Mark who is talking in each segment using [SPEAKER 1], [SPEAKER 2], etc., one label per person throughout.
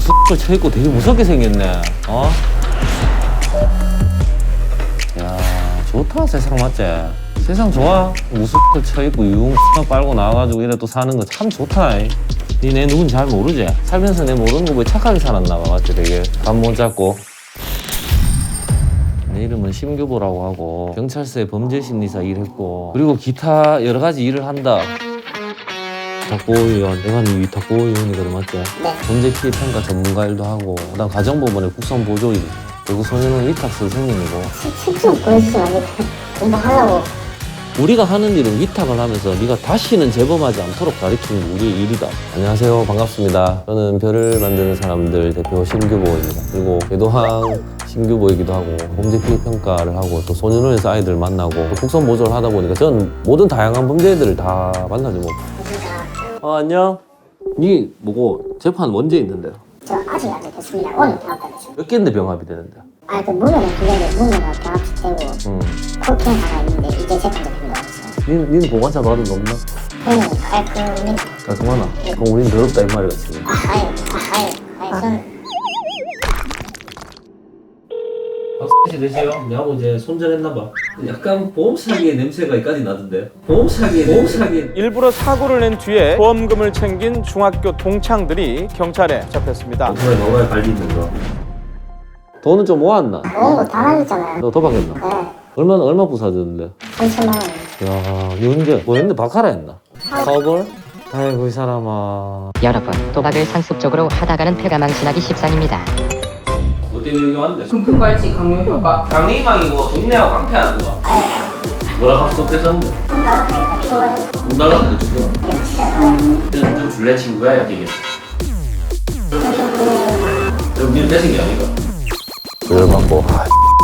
[SPEAKER 1] 무슨 쳐있고 되게 무섭게 생겼네. 어? 야, 좋다 세상 맞지? 세상 좋아? 무슨 쳐있고 유흥 빨고 나와가지고 이래 또 사는 거 참 좋다. 니내 누군지 잘 모르지? 살면서 내 모르는 거 왜 착하게 살았나 봐. 맞지? 되게 감 못 잡고. 내 이름은 심규보라고 하고 경찰서에 범죄심리사 일했고 그리고 기타 여러 가지 일을 한다. 위탁보호위원, 내가 네 위탁보호위원이거든 맞지?
[SPEAKER 2] 네.
[SPEAKER 1] 범죄 피해 평가 전문가 일도 하고 그다음 가정법원의 국선보조일 그리고 소년원 위탁 선생님이고.
[SPEAKER 2] 실수 보여주지 말고 공부하려고.
[SPEAKER 1] 우리가 하는 일은 위탁을 하면서 네가 다시는 재범하지 않도록 가르치는 게 우리의 일이다. 안녕하세요, 반갑습니다. 저는 별을 만드는 사람들 대표 심규보입니다. 그리고 궤도항 심규보이기도 하고 범죄 피해 평가를 하고 또 소년원에서 아이들 만나고 또 국선 보조를 하다 보니까 저는 모든 다양한 범죄들을 다 만나죠 뭐. 안녕. 니 뭐고 재판 언제 있는데요?
[SPEAKER 2] 저 아직 안 됐습니다. 오늘 병합되죠.
[SPEAKER 1] 몇 개인데 병합이 되는데?
[SPEAKER 2] 그 문어는 그게 문어가 병합되고 코킹 하나 있는데 이제 재판 접히는 거 없어요.
[SPEAKER 1] 니는 보관차 받은 거 없나?
[SPEAKER 2] 그거는 깔끔히.
[SPEAKER 1] 깔끔하나? 그럼 우린 더럽다 이 말이야 지금.
[SPEAKER 2] 전
[SPEAKER 1] 박수 되세요? 내하고 이제 손절했나봐. 약간 보험 사기의 냄새가 여기까지 나던데. 보험 사기.
[SPEAKER 3] 일부러 사고를 낸 뒤에 보험금을 챙긴 중학교 동창들이 경찰에 잡혔습니다.
[SPEAKER 1] 오토바이 너가 발리 있는 거. 돈은 좀 모았나?
[SPEAKER 2] 다 날렸잖아요.
[SPEAKER 1] 너 도박했나?
[SPEAKER 2] 네.
[SPEAKER 1] 얼마 부사줬는데?
[SPEAKER 2] 3천만 원.
[SPEAKER 1] 야, 이 언제? 뭐 했는데 바카라 했나? 사업을? 아이고 이 사람아.
[SPEAKER 4] 여러분, 도박을 상습적으로 하다가는 패가 망신하기 십상입니다.
[SPEAKER 1] 어때 여기 왔는데?
[SPEAKER 5] 금품갈치 강요 효과.
[SPEAKER 1] 강림망이고 동네하고 깡패하는 거. 뭐라 합숙 뺏었는데? 문 달랐는데 지금? 좀 줄래 친구야 여기. 니는 뺏은 게 아니가? 열받고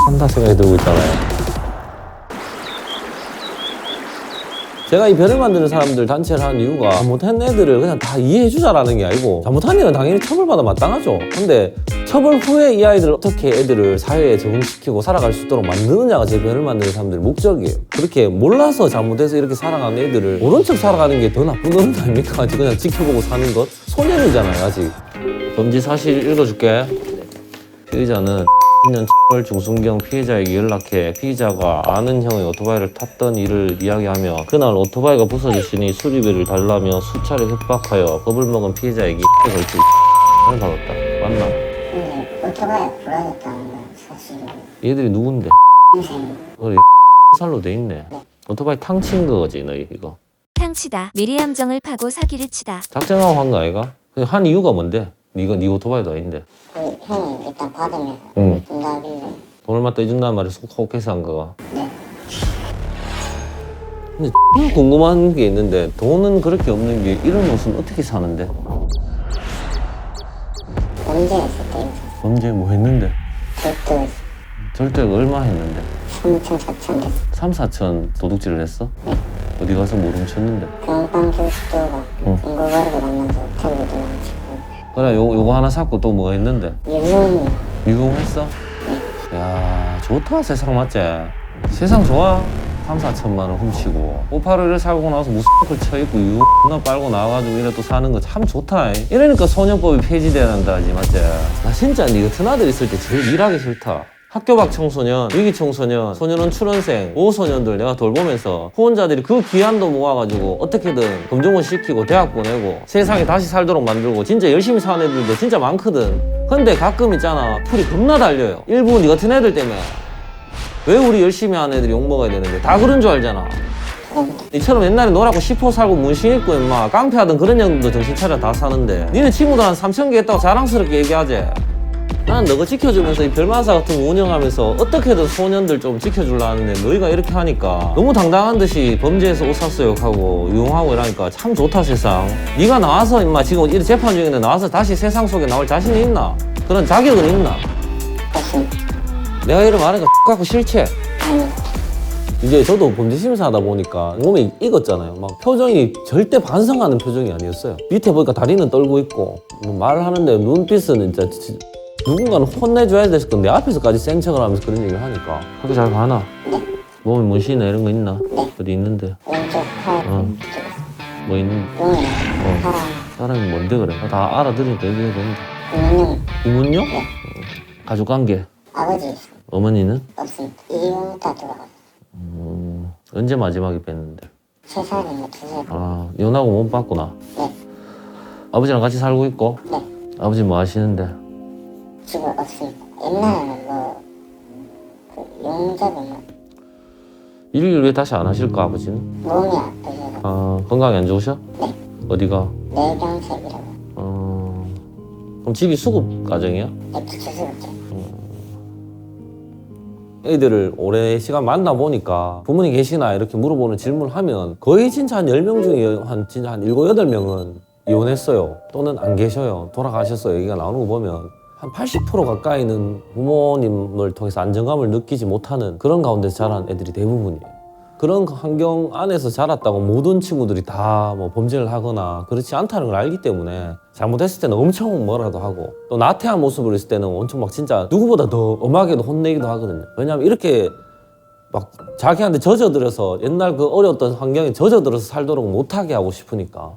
[SPEAKER 1] 한다 생각이 들고 있잖아요. 제가 이 별을 만드는 사람들 단체를 하는 이유가 잘못한 애들을 그냥 다 이해해주자라는 게 아니고 잘못한 애는 당연히 처벌받아 마땅하죠. 근데 처벌 후에 이 아이들을 어떻게 애들을 사회에 적응시키고 살아갈 수 있도록 만드느냐가 제 별을 만드는 사람들의 목적이에요. 그렇게 몰라서 잘못해서 이렇게 살아가는 애들을 모른 척 살아가는 게 더 나쁜 놈 아닙니까? 아직 그냥 지켜보고 사는 것? 소년이잖아요 아직. 범죄 사실 읽어줄게. 피의자는 10년 중순경 피해자에게 연락해 피의자가 아는 형의 오토바이를 탔던 일을 이야기하며 그날 오토바이가 부서졌으니 수리비를 달라며 수차례 협박하여 겁을 먹은 피해자에게 걸쳐 을 받았다. 맞나?
[SPEAKER 2] 근데 오토바이 불안했다는 건 사실이고.
[SPEAKER 1] 얘들이 누군데?
[SPEAKER 2] 인생.
[SPEAKER 1] 그래 살로 돼 있네. 오토바이 탕친 거지 너희 이거.
[SPEAKER 6] 탕치다. 미리 함정을 파고 사기를 치다.
[SPEAKER 1] 작정하고 한 거 아이가? 한 이유가 뭔데? 네가 네 오토바이도 아닌데.
[SPEAKER 2] 형이 일단 받으면
[SPEAKER 1] 응.
[SPEAKER 2] 준다길래.
[SPEAKER 1] 돈을 맞다 해준다는 말이 속혹해서 한 거가.
[SPEAKER 2] 네.
[SPEAKER 1] 근데 궁금한 게 있는데 돈은 그렇게 없는 게 이런 옷은 어떻게 사는데?
[SPEAKER 2] 범죄했을 때
[SPEAKER 1] 언제 뭐 했는데?
[SPEAKER 2] 절도
[SPEAKER 1] 절도가 얼마 했는데?
[SPEAKER 2] 3천 4천 됐어.
[SPEAKER 1] 3, 4천 도둑질을 했어? 어디 가서 뭐 훔쳤는데?
[SPEAKER 2] 병빵 교수도가
[SPEAKER 1] 응.
[SPEAKER 2] 중고거래를 만나서 태우고 도망치고.
[SPEAKER 1] 그래 요거 하나 샀고 또 뭐 했는데?
[SPEAKER 2] 유흥이
[SPEAKER 1] 미공했어? 야 좋다 세상 맞지? 세상 좋아? 3, 4천만 원 훔치고 581을 살고 나서 무슨 걸 쳐입고 유나 빨고 나와가지고 이래 또 사는 거 참 좋다. 이러니까 소년법이 폐지돼야 하지 맞지? 나 진짜 니 같은 아들 있을 때 제일 일하기 싫다. 학교 밖 청소년, 위기 청소년, 소년원 출원생, 보호소년들 내가 돌보면서 후원자들이 그 귀한도 모아가지고 어떻게든 검정원 시키고 대학 보내고 세상에 다시 살도록 만들고 진짜 열심히 사는 애들도 진짜 많거든. 근데 가끔 있잖아 풀이 겁나 달려요. 일부 니 같은 애들 때문에. 왜 우리 열심히 하는 애들이 욕먹어야 되는데 다 그런 줄 알잖아. 니처럼 옛날에 노랗고 10호 살고 문신 입고 임마 깡패하던 그런 형들도 정신 차려 다 사는데 니네 친구들 한 3,000개 했다고 자랑스럽게 얘기하지. 나는 너가 지켜주면서 이 별만사 같은 거 운영하면서 어떻게든 소년들 좀 지켜주려 하는데 너희가 이렇게 하니까 너무 당당한 듯이 범죄에서 옷 샀어 욕하고 유용하고 이러니까 참 좋다 세상. 네가 나와서 임마 지금 이렇게 재판 중인데 나와서 다시 세상 속에 나올 자신이 있나? 그런 자격은 있나? 내가 이런 말하니까 X갖고 싫지? 이제 저도 범죄심사 하다 보니까 몸이 익었잖아요. 막 표정이 절대 반성하는 표정이 아니었어요. 밑에 보니까 다리는 떨고 있고 뭐 말을 하는데 눈빛은 진짜 누군가는 혼내줘야 됐을 건데 내 앞에서까지 센 척을 하면서 그런 얘기를 하니까 학교 잘 가나?
[SPEAKER 2] 네.
[SPEAKER 1] 몸에 문신이나 이런 거 있나?
[SPEAKER 2] 네.
[SPEAKER 1] 어디 있는데?
[SPEAKER 2] 왼쪽 팔
[SPEAKER 1] 뭐 있는?
[SPEAKER 2] 용이랑 사람.
[SPEAKER 1] 사람이 뭔데 그래? 다 알아들으니까 얘기해야 된다.
[SPEAKER 2] 부모님,
[SPEAKER 1] 부모님? 가족 관계.
[SPEAKER 2] 아버지 있어요.
[SPEAKER 1] 어머니는?
[SPEAKER 2] 없습니다. 이혼했다 돌아가요.
[SPEAKER 1] 언제 마지막에 뺐는데?
[SPEAKER 2] 3살인가 2살.
[SPEAKER 1] 아, 이혼하고 못 봤구나.
[SPEAKER 2] 네.
[SPEAKER 1] 아버지랑 같이 살고 있고?
[SPEAKER 2] 네.
[SPEAKER 1] 아버지 뭐 하시는데?
[SPEAKER 2] 지금 없습니다. 옛날에는 그 용접을
[SPEAKER 1] 일을 왜 다시 안 하실까, 아버지는?
[SPEAKER 2] 몸이 아프셔서
[SPEAKER 1] 아, 건강이 안 좋으셔?
[SPEAKER 2] 네.
[SPEAKER 1] 어디가?
[SPEAKER 2] 뇌경색이라고.
[SPEAKER 1] 그럼 집이 수급 가정이야?
[SPEAKER 2] 네, 부채스럽죠.
[SPEAKER 1] 애들을 오래 시간 만나보니까 부모님 계시나 이렇게 물어보는 질문을 하면 거의 진짜 한 10명 중에 한 7, 8명은 이혼했어요. 또는 안 계셔요. 돌아가셨어요. 얘기가 나오는 거 보면 한 80% 가까이는 부모님을 통해서 안정감을 느끼지 못하는 그런 가운데서 자란 애들이 대부분이에요. 그런 환경 안에서 자랐다고 모든 친구들이 다 뭐 범죄를 하거나 그렇지 않다는 걸 알기 때문에 잘못했을 때는 엄청 뭐라도 하고 또 나태한 모습을 했을 때는 엄청 막 진짜 누구보다 더 엄하게도 혼내기도 하거든요. 왜냐하면 이렇게 막 자기한테 젖어들어서 옛날 그 어려웠던 환경에 젖어들어서 살도록 못하게 하고 싶으니까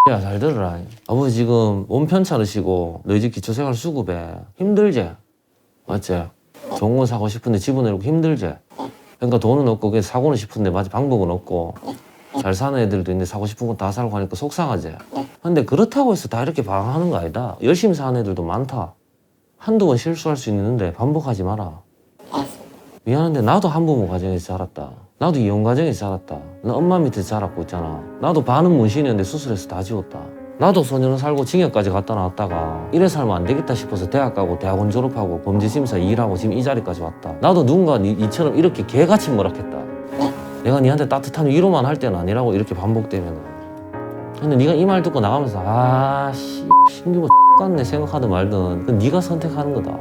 [SPEAKER 1] 야, 잘 들어라. 아버지 지금 몸 편찮으시고 너희 집 기초생활 수급에 힘들지? 맞지? 좋은 거 사고 싶은데 집어내고 힘들지? 그러니까 돈은 없고 그게 사고는 싶은데 마치 방법은 없고 잘 사는 애들도 있는데 사고 싶은 거 다 사고 하니까 속상하지? 근데 그렇다고 해서 다 이렇게 방황하는 거 아니다. 열심히 사는 애들도 많다. 한두 번 실수할 수 있는데 반복하지 마라. 미안한데 나도 한부모 가정에서 자랐다. 나도 이혼 가정에서 자랐다. 나 엄마 밑에서 자랐고 있잖아. 나도 반은 문신이었는데 수술해서 다 지웠다. 나도 소년원 살고 징역까지 갔다 나왔다가 이래 살면 안 되겠다 싶어서 대학 가고 대학원 졸업하고 범죄심사 일하고 지금 이 자리까지 왔다. 나도 누군가 니처럼 이렇게 개같이 뭐라했다. 내가 니한테 따뜻한 위로만 할 때는 아니라고 이렇게 반복되면. 근데 네가 이 말 듣고 나가면서 아씨 신규모 X같네 생각하든 말든 그건 네가 선택하는 거다.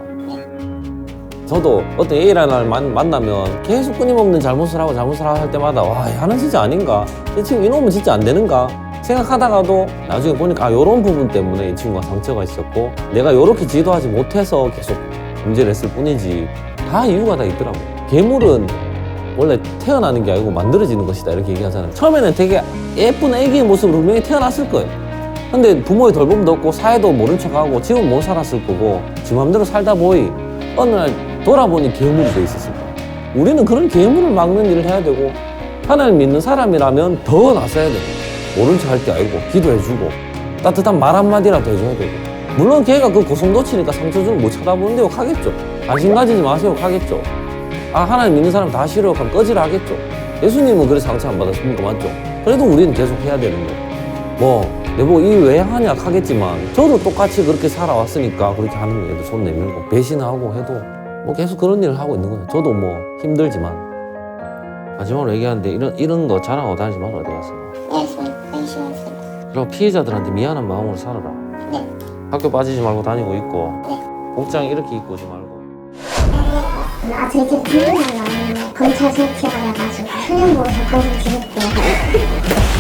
[SPEAKER 1] 저도 어떤 A라는 날 만나면 계속 끊임없는 잘못을 하고 할 때마다 와 야는 진짜 아닌가? 이 친구 이놈은 진짜 안 되는가? 생각하다가도 나중에 보니까 아 요런 부분 때문에 이 친구가 상처가 있었고 내가 요렇게 지도하지 못해서 계속 문제를 했을 뿐이지 다 이유가 다 있더라고. 괴물은 원래 태어나는 게 아니고 만들어지는 것이다 이렇게 얘기하잖아요. 처음에는 되게 예쁜 애기의 모습으로 분명히 태어났을 거예요. 근데 부모의 돌봄도 없고 사회도 모른 척하고 지금 못 살았을 거고 지 맘대로 살다 보이 어느 날 돌아보니 괴물이 돼 있었을 거야. 우리는 그런 괴물을 막는 일을 해야 되고 하나님 믿는 사람이라면 더 나서야 돼. 모른 척 할 게 아니고 기도해주고 따뜻한 말 한마디라도 해줘야 되고 물론 걔가 그 고성도치니까 상처 주면 못 쳐다보는데 욕하겠죠. 관심 가지지 마세요 하겠죠. 아 하나님 믿는 사람 다 싫어 그럼 꺼지라 하겠죠. 예수님은 그래 상처 안 받았습니까? 맞죠? 그래도 우리는 계속 해야 되는 거. 뭐 내보고 이 왜 하냐 하겠지만 저도 똑같이 그렇게 살아왔으니까 그렇게 하는 거예요. 손 내밀고 배신하고 해도 뭐 계속 그런 일을 하고 있는 거예요. 저도 뭐 힘들지만 마지막으로 얘기하는데 이런 거 자랑하고 다니지 마라. 어디 가서.
[SPEAKER 2] 열심히 했습니다.
[SPEAKER 1] 그리고 피해자들한테 미안한 마음으로 살아라.
[SPEAKER 2] 네.
[SPEAKER 1] 학교 빠지지 말고 다니고 있고
[SPEAKER 2] 네.
[SPEAKER 1] 복장 이렇게 입고 오지 말고.
[SPEAKER 2] 저희 집 비밀만 나오면 검찰 설치하여가지고 훈련보고서 방송 찍을게요.